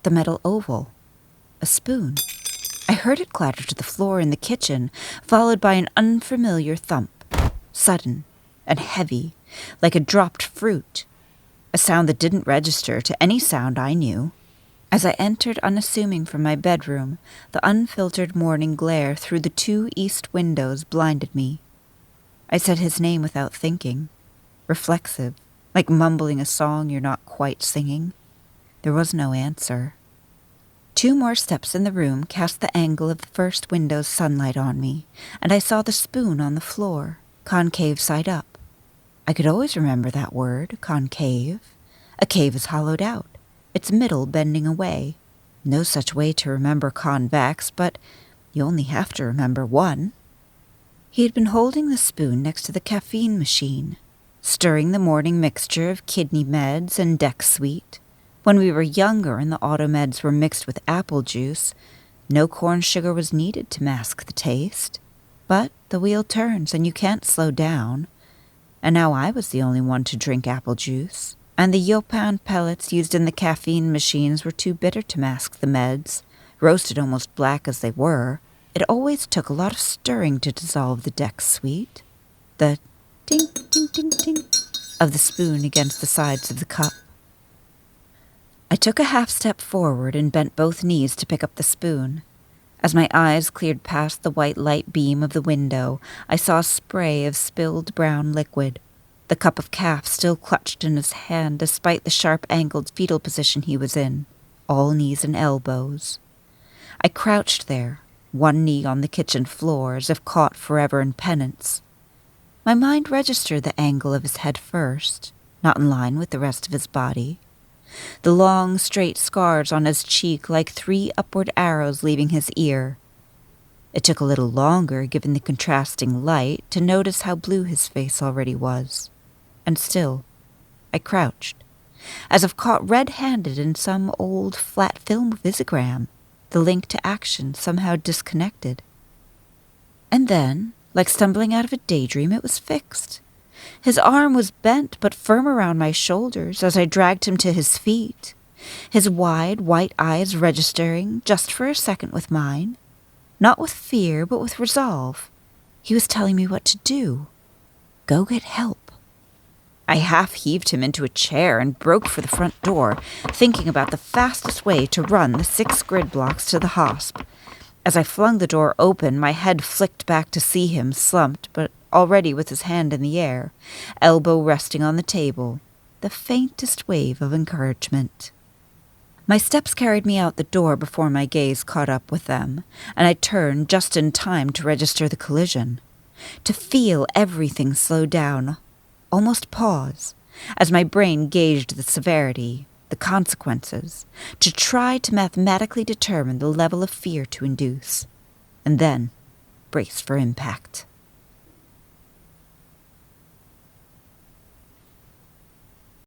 The metal oval. A spoon. I heard it clatter to the floor in the kitchen, followed by an unfamiliar thump, sudden and heavy, like a dropped fruit, a sound that didn't register to any sound I knew. As I entered unassuming from my bedroom, the unfiltered morning glare through the 2 east windows blinded me. I said his name without thinking, reflexive, like mumbling a song you're not quite singing. There was no answer. 2 more steps in the room cast the angle of the first window's sunlight on me, and I saw the spoon on the floor, concave side up. I could always remember that word, concave. A cave is hollowed out, its middle bending away. No such way to remember convex, but you only have to remember one. He had been holding the spoon next to the caffeine machine, stirring the morning mixture of kidney meds and Dex Sweet. When we were younger and the automeds were mixed with apple juice, no corn sugar was needed to mask the taste. But the wheel turns and you can't slow down. And now I was the only one to drink apple juice, and the Yopan pellets used in the caffeine machines were too bitter to mask the meds, roasted almost black as they were. It always took a lot of stirring to dissolve the Dex Sweet. The ting, ting, ting, ting of the spoon against the sides of the cup. I took a half step forward and bent both knees to pick up the spoon. As my eyes cleared past the white light beam of the window, I saw a spray of spilled brown liquid. The cup of calf still clutched in his hand despite the sharp-angled fetal position he was in, all knees and elbows. I crouched there, one knee on the kitchen floor as if caught forever in penance. My mind registered the angle of his head first, not in line with the rest of his body. The long, straight scars on his cheek like 3 upward arrows leaving his ear. It took a little longer, given the contrasting light, to notice how blue his face already was. And still, I crouched, as if caught red-handed in some old flat film visigram, the link to action somehow disconnected. And then, like stumbling out of a daydream, it was fixed. His arm was bent but firm around my shoulders as I dragged him to his feet, his wide, white eyes registering just for a second with mine. Not with fear, but with resolve. He was telling me what to do. Go get help. I half-heaved him into a chair and broke for the front door, thinking about the fastest way to run the 6 grid blocks to the hosp. As I flung the door open, my head flicked back to see him, slumped, but already with his hand in the air, elbow resting on the table, the faintest wave of encouragement. My steps carried me out the door before my gaze caught up with them, and I turned just in time to register the collision, to feel everything slow down, almost pause, as my brain gauged the severity, the consequences, to try to mathematically determine the level of fear to induce, and then brace for impact.